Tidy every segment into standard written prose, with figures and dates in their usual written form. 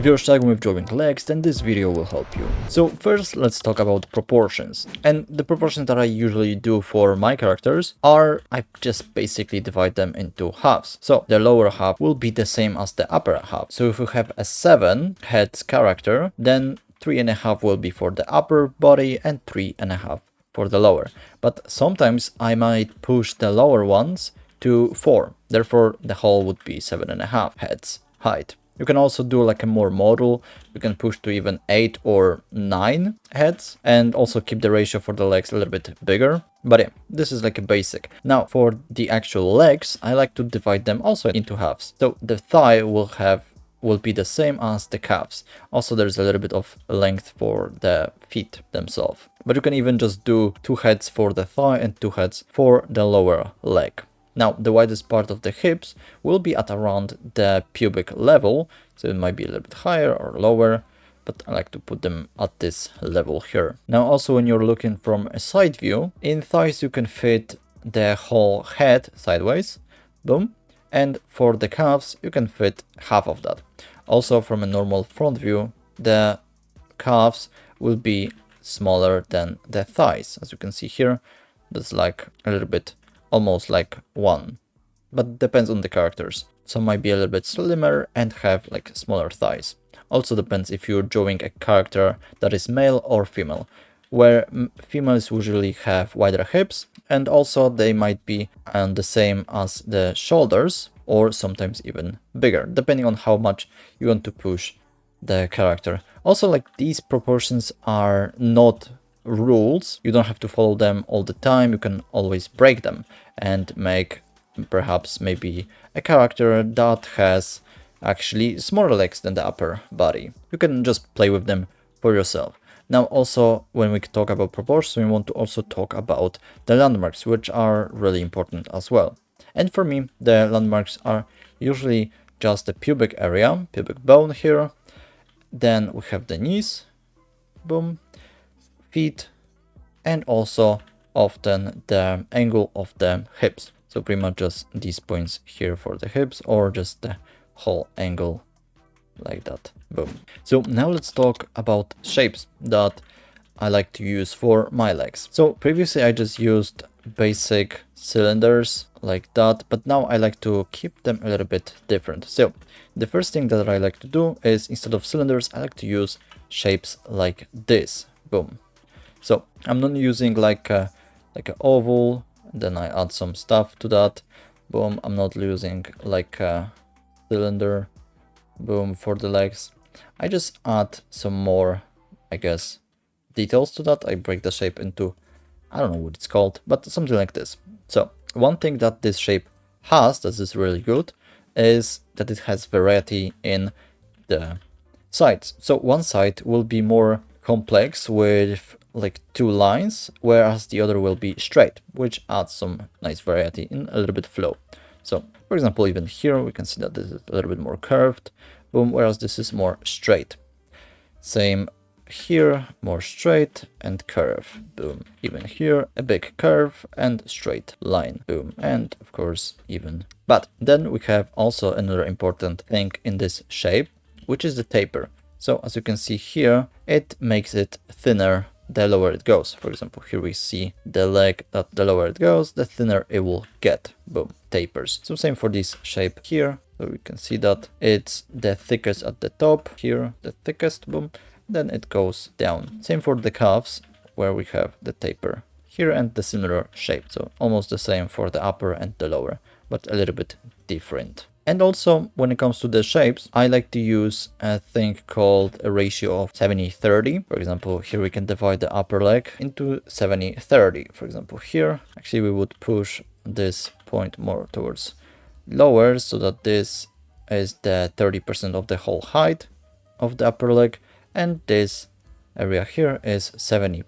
If you're struggling with drawing legs, then this video will help you. So first, let's talk about proportions. And the proportions that I usually do for my characters are, I just basically divide them into halves. So the lower half will be the same as the upper half. So if you have a 7 heads character, then 3.5 will be for the upper body and 3.5 for the lower. But sometimes I might push the lower ones to 4. Therefore, the whole would be 7.5 heads height. You can also do like a more model. You can push to even 8 or 9 heads and also keep the ratio for the legs a little bit bigger. But yeah, this is like a basic. Now for the actual legs, I like to divide them also into halves. So the thigh will be the same as the calves. Also, there's a little bit of length for the feet themselves. But you can even just do 2 heads for the thigh and 2 heads for the lower leg. Now, the widest part of the hips will be at around the pubic level, so it might be a little bit higher or lower, but I like to put them at this level here. Now, also when you're looking from a side view, in thighs you can fit the whole head sideways, boom, and for the calves you can fit half of that. Also, from a normal front view, the calves will be smaller than the thighs. As you can see here, that's like a little bit almost like 1, but depends on the characters. Some might be a little bit slimmer and have like smaller thighs. Also depends if you're drawing a character that is male or female, where females usually have wider hips and also they might be the same as the shoulders or sometimes even bigger, depending on how much you want to push the character. Also, like, these proportions are not rules. You don't have to follow them all the time. You can always break them and make perhaps maybe a character that has actually smaller legs than the upper body. You can just play with them for yourself. Now also, when we talk about proportions, we want to also talk about the landmarks, which are really important as well. And for me, the landmarks are usually just the pubic area, pubic bone here. Then we have the knees, boom, feet, and also often the angle of the hips. So pretty much just these points here for the hips or just the whole angle like that, boom. So now let's talk about shapes that I like to use for my legs. So previously I just used basic cylinders like that, but now I like to keep them a little bit different. So the first thing that I like to do is, instead of cylinders, I like to use shapes like this, boom. So I'm not using like an oval, then I add some stuff to that, boom. I'm not using like a cylinder, boom, for the legs. I just add some more, I guess, details to that. I break the shape into, I don't know what it's called, but something like this. So one thing that this shape has that is really good is that it has variety in the sides. So one side will be more complex with like 2 lines, whereas the other will be straight, which adds some nice variety in a little bit flow. So for example, even here we can see that this is a little bit more curved, boom, whereas this is more straight. Same here, more straight and curve, boom. Even here, a big curve and straight line, boom. And of course, even. But then we have also another important thing in this shape, which is the taper. So as you can see here, it makes it thinner the lower it goes. For example, here we see the leg, that the lower it goes, the thinner it will get, boom, tapers. So same for this shape here. So we can see that it's the thickest at the top, here the thickest, boom, then it goes down. Same for the calves, where we have the taper here and the similar shape. So almost the same for the upper and the lower, but a little bit different. And also, when it comes to the shapes, I like to use a thing called a ratio of 70-30. For example, here we can divide the upper leg into 70-30. For example, here, actually we would push this point more towards lower, so that this is the 30% of the whole height of the upper leg, and this area here is 70%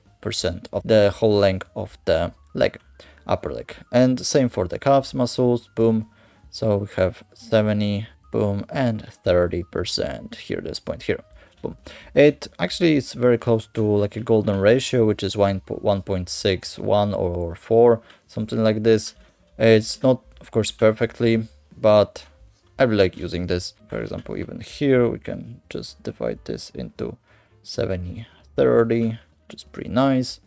of the whole length of the leg, upper leg. And same for the calves muscles, boom. So we have 70, boom, and 30% here, this point here, boom. It actually is very close to like a golden ratio, which is 1.61 or 4, something like this. It's not, of course, perfectly, but I really like using this. For example, even here, we can just divide this into 70, 30, which is pretty nice.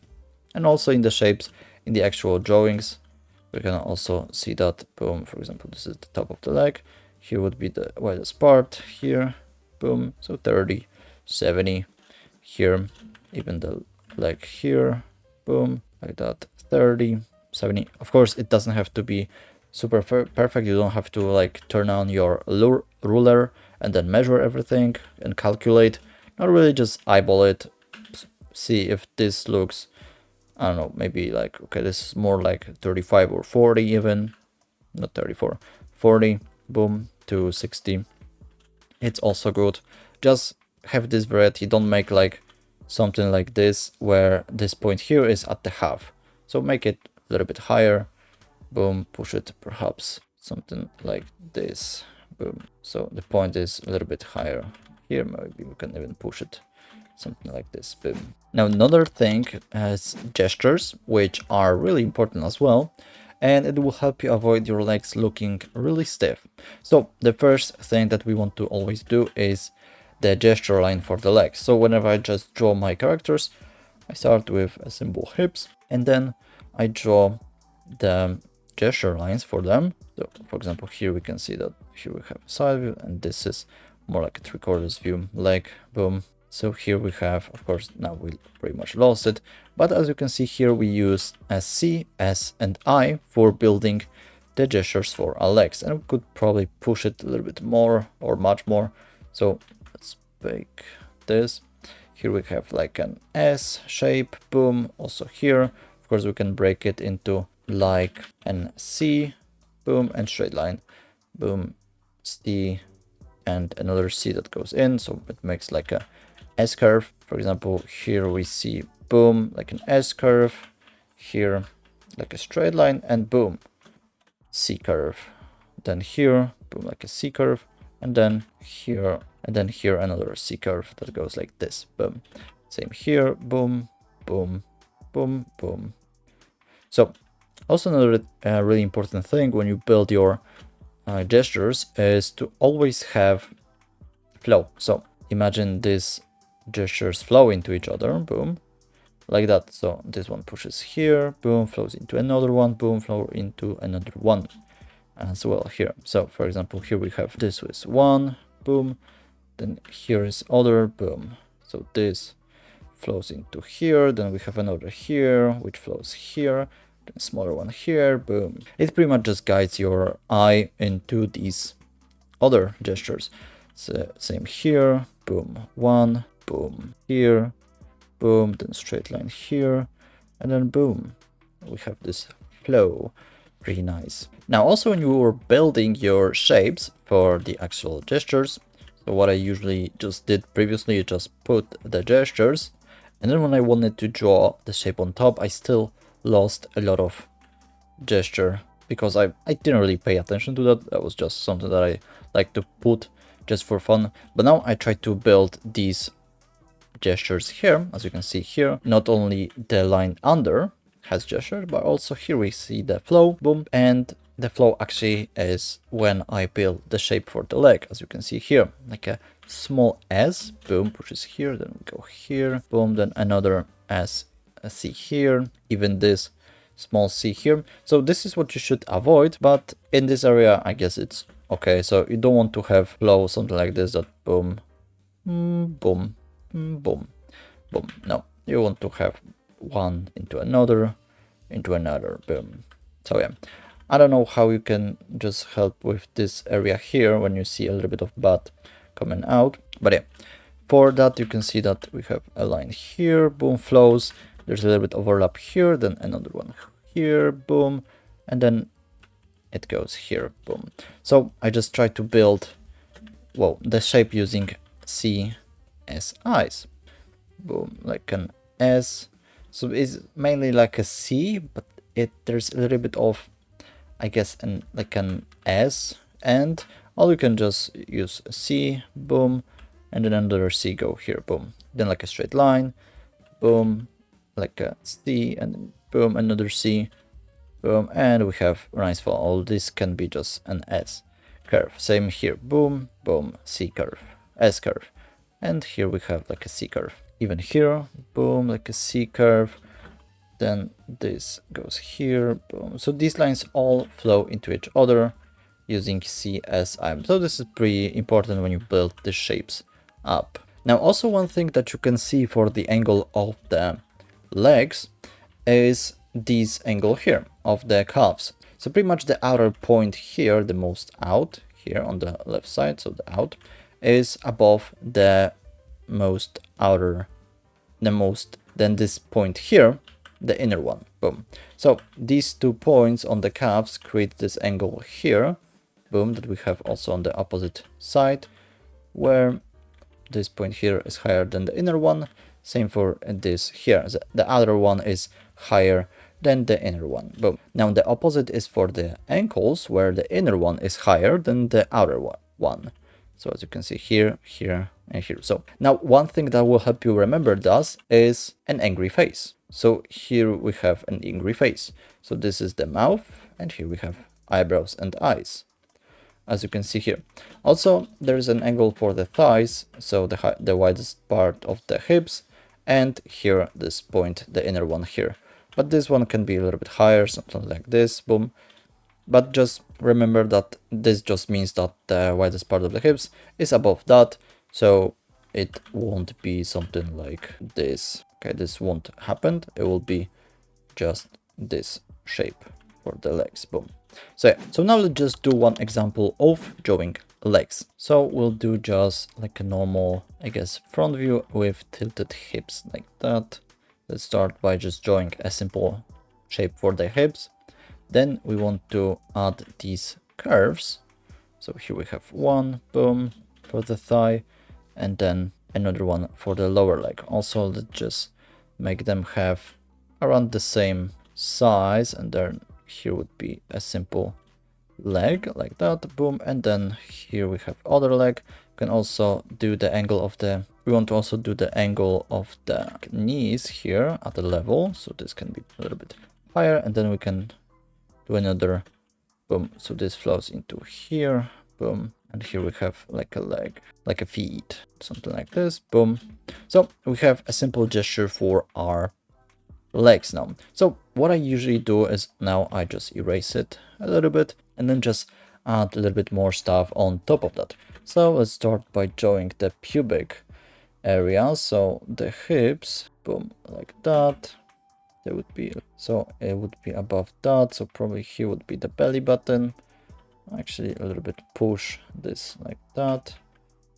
And also in the shapes, in the actual drawings, we can also see that, boom, for example, this is the top of the leg. Here would be the widest part, here, boom, so 30, 70, here, even the leg here, boom, like that, 30, 70. Of course, it doesn't have to be super perfect. You don't have to like turn on your ruler and then measure everything and calculate. Not really, just eyeball it, see if this looks, I don't know, maybe like, okay, this is more like 35 or 40 even, not 34, 40, boom, to 60. It's also good. Just have this variety. Don't make like something like this where this point here is at the half. So make it a little bit higher, boom, push it perhaps something like this, boom. So the point is a little bit higher here. Maybe we can even push it something like this, boom. Now another thing is gestures, which are really important as well, and it will help you avoid your legs looking really stiff. So the first thing that we want to always do is the gesture line for the legs. So whenever I just draw my characters, I start with a symbol hips, and then I draw the gesture lines for them. So for example, here we can see that here we have a side view, and this is more like a 3/4 view, leg, boom. So here we have, of course, now we pretty much lost it, but as you can see here, we use a C, S, and I for building the gestures for our legs, and we could probably push it a little bit more or much more. So let's make this. Here we have like an S shape, boom. Also here, of course, we can break it into like an C, boom, and straight line, boom, C, and another C that goes in. So it makes like a S curve. For example, here we see boom, like an S curve, here like a straight line, and boom, C curve. Then here, boom, like a C curve, and then here another C curve that goes like this, boom. Same here, boom, boom, boom, boom. So also another really important thing when you build your gestures is to always have flow. So imagine these gestures flow into each other, boom, like that. So this one pushes here, boom, flows into another one, boom, flow into another one as well here. So for example, here we have this with one, boom, then here is other, boom. So this flows into here, then we have another here, which flows here, then smaller one here, boom. It pretty much just guides your eye into these other gestures. So same here, boom, one, boom, here, boom, then straight line here, and then boom, we have this flow. Pretty nice. Now also when you are building your shapes for the actual gestures, so what I usually just did previously, just put the gestures, and then when I wanted to draw the shape on top, I still lost a lot of gesture because I didn't really pay attention to that. That was just something that I like to put just for fun. But now I try to build these gestures here, as you can see here. Not only the line under has gesture, but also here we see the flow, boom, and the flow actually is when I build the shape for the leg, as you can see here, like a small S, boom, pushes here, then we go here, boom, then another S, a C here, even this small C here. So this is what you should avoid, but in this area, I guess it's okay. So you don't want to have flow, something like this, that boom, boom, boom, boom. No, you want to have one into another, boom. So yeah, I don't know how you can just help with this area here when you see a little bit of butt coming out, but yeah, for that you can see that we have a line here, boom, flows, there's a little bit overlap here, then another one here, boom, and then it goes here, boom. So I just try to build, well, the shape using CSIs, boom, like an S. So it's mainly like a C, but there's a little bit of, I guess, like an S, and or you can just use a C, boom, and then another C go here, boom. Then like a straight line, boom, like a C, and boom, another C, boom, and we have a nice flow. All this can be just an S curve. Same here, boom, boom, C curve, S curve. And here we have like a C curve. Even here, boom, like a C curve. Then this goes here, boom. So these lines all flow into each other using CSI. So this is pretty important when you build the shapes up. Now also one thing that you can see for the angle of the legs is this angle here of the calves. So pretty much the outer point here, the most out here on the left side, so the out, is above the most outer, then this point here, the inner one, boom. So these 2 points on the calves create this angle here, boom, that we have also on the opposite side, where this point here is higher than the inner one. Same for this here. The outer one is higher than the inner one. Boom. Now the opposite is for the ankles, where the inner one is higher than the outer one. So as you can see here, here, and here. So now one thing that will help you remember this is an angry face. So here we have an angry face. So this is the mouth, and here we have eyebrows and eyes, as you can see here. Also, there is an angle for the thighs, so the widest part of the hips, and here this point, the inner one here. But this one can be a little bit higher, something like this, boom. But just remember that this just means that the widest part of the hips is above that, so it won't be something like this. Okay, this won't happen. It will be just this shape for the legs, boom. So yeah, so now let's just do one example of drawing legs. So we'll do just like a normal, I guess, front view with tilted hips like that. Let's start by just drawing a simple shape for the hips. Then we want to add these curves. So here we have one, boom, for the thigh, and then another one for the lower leg. Also, let's just make them have around the same size, and then here would be a simple leg like that, boom. And then here we have other leg. We can also do the angle of the, we want to also do the angle of the knees here at the level, so this can be a little bit higher, and then we can do another, boom. So this flows into here, boom. And here we have like a leg, like a feet, something like this, boom. So we have a simple gesture for our legs now. So what I usually do is now I just erase it a little bit and then just add a little bit more stuff on top of that. So let's start by drawing the pubic area. So the hips, boom, like that. They would be, so it would be above that. So probably here would be the belly button. Actually a little bit push this like that.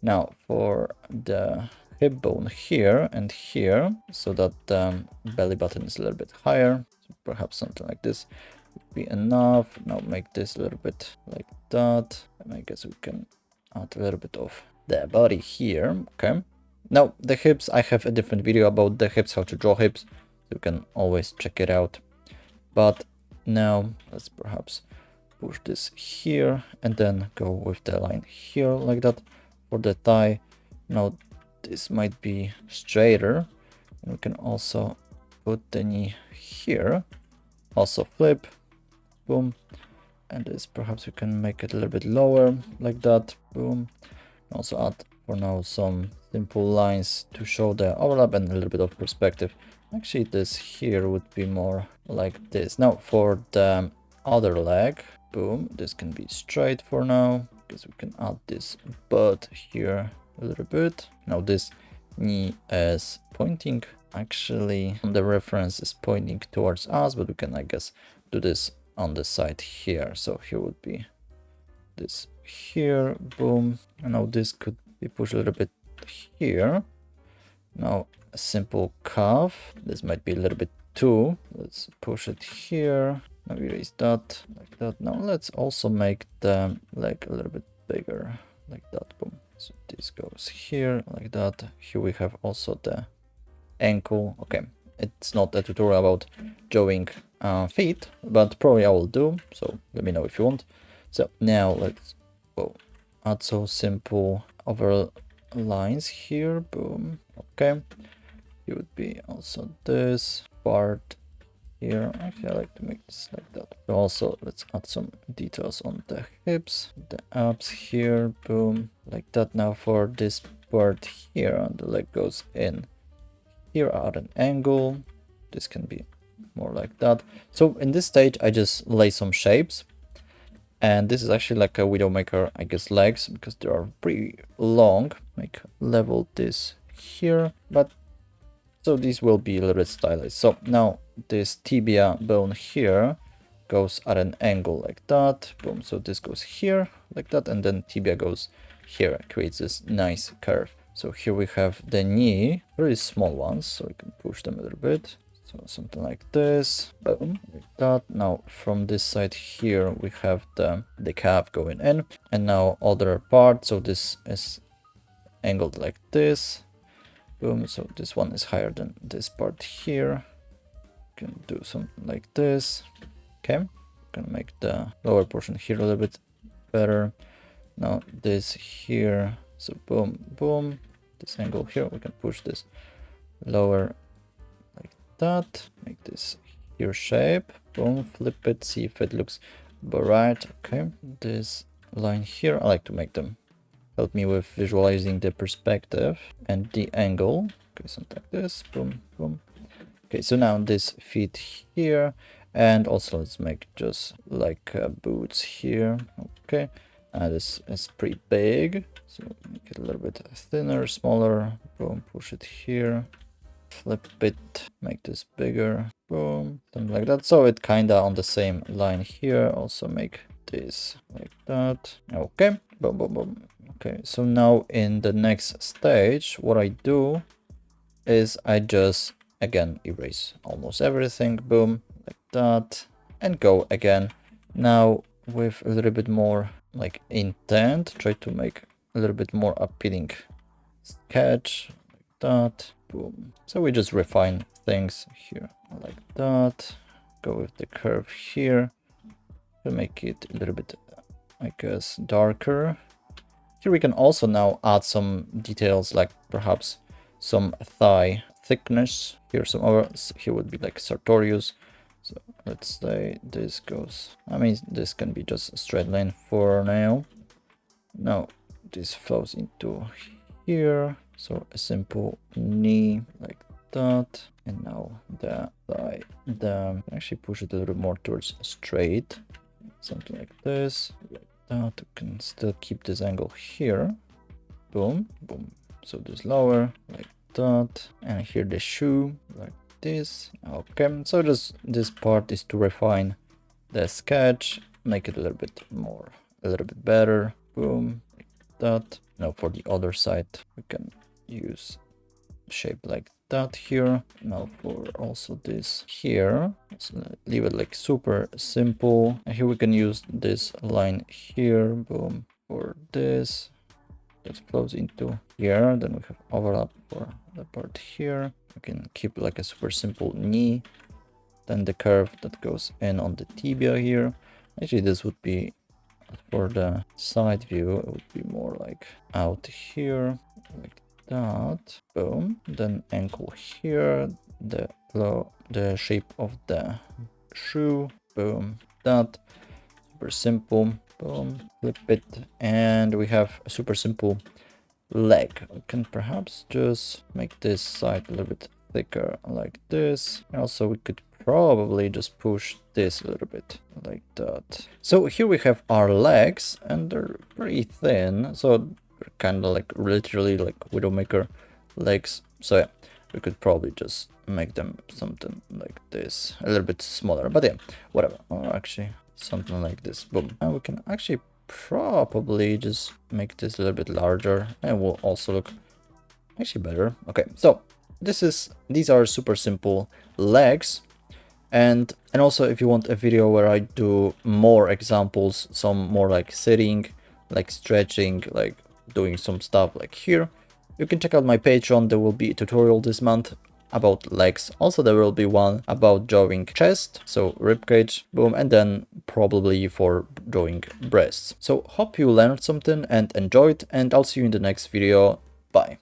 Now for the hip bone here and here, so that the belly button is a little bit higher, so perhaps something like this would be enough. Now make this a little bit like that, and I guess we can add a little bit of the body here. Okay, now the hips, I have a different video about the hips, how to draw hips, so you can always check it out. But now let's perhaps push this here and then go with the line here like that. For the thigh, now this might be straighter, and we can also put the knee here, also flip, boom, and this perhaps we can make it a little bit lower like that, boom. Also add for now some simple lines to show the overlap and a little bit of perspective. Actually this here would be more like this. Now for the other leg, boom, this can be straight for now, because we can add this butt here a little bit. Now this knee is pointing, actually the reference is pointing towards us, but we can, I guess, do this on the side here. So here would be this here, boom. And now this could be pushed a little bit here. Now a simple calf, this might be a little bit too, let's push it here. Now erase that like that. Now let's also make the leg a little bit bigger like that, boom. So this goes here like that. Here we have also the ankle. Okay, it's not a tutorial about drawing feet, but probably I will do, so let me know if you want. So now let's add so simple over lines here, boom. Okay, it would be also this part here. Actually, I like to make this like that. So also, let's add some details on the hips, the abs here, boom, like that. Now for this part here, and the leg goes in here at an angle. This can be more like that. So in this stage, I just lay some shapes. And this is actually like a Widowmaker, I guess, legs, because they are pretty long. Like level this here, but so these will be a little bit stylized. So now this tibia bone here goes at an angle like that. Boom. So this goes here like that, and then tibia goes here. It creates this nice curve. So here we have the knee, very small ones, so we can push them a little bit. So something like this, boom, like that. Now from this side here, we have the calf going in, and now other part. So this is angled like this, boom. So this one is higher than this part here. Can do something like this. Okay, can make the lower portion here a little bit better. Now this here, so boom, boom. This angle here, we can push this lower like that. Make this here shape. Boom, flip it, see if it looks about right. Okay, this line here, I like to make them help me with visualizing the perspective and the angle. Okay, something like this. Boom, boom. Okay, so now this feet here, and also let's make just like boots here. Okay, this is pretty big, so make it a little bit thinner, smaller. Boom, push it here, flip it, make this bigger. Boom, something like that. So it kinda on the same line here. Also make this like that. Okay, boom, boom, boom. Okay, so now in the next stage, what I do is I just again erase almost everything. Boom, like that, and go again. Now with a little bit more like intent, try to make a little bit more appealing sketch like that. Boom. So we just refine things here like that. Go with the curve here to make it a little bit, I guess, darker. Here we can also now add some details, like perhaps some thigh thickness. Here some other, here would be like sartorius. So let's say this goes, I mean, this can be just a straight line for now. Now this flows into here. So a simple knee like that. And now the thigh, actually push it a little more towards straight. Something like this. Like that. We can still keep this angle here. Boom, boom. So this lower like that, and here the shoe like this. Okay, so just this part is to refine the sketch, make it a little bit more, a little bit better. Boom, like that. Now for the other side, we can use shape like that here. Now for also this here, so leave it like super simple. And here we can use this line here. Boom, for this. That flows into here. Then we have overlap for the part here. We can keep like a super simple knee. Then the curve that goes in on the tibia here. Actually, this would be for the side view. It would be more like out here, like that. Boom. Then ankle here. The shape of the shoe. Boom. That. Super simple. Boom, flip it, and we have a super simple leg. We can perhaps just make this side a little bit thicker like this. Also, we could probably just push this a little bit like that. So here we have our legs, and they're pretty thin, so they're kind of like literally like Widowmaker legs. So yeah, we could probably just make them something like this, a little bit smaller, but yeah, whatever. Or actually something like this. Boom. And we can actually probably just make this a little bit larger, and will also look actually better. Okay, so these are super simple legs. And also, if you want a video where I do more examples, some more like sitting, like stretching, like doing some stuff like here, you can check out my Patreon. There will be a tutorial this month about legs. Also, there will be one about drawing chest, so ribcage, boom, and then probably for drawing breasts. So hope you learned something and enjoyed, and I'll see you in the next video. Bye.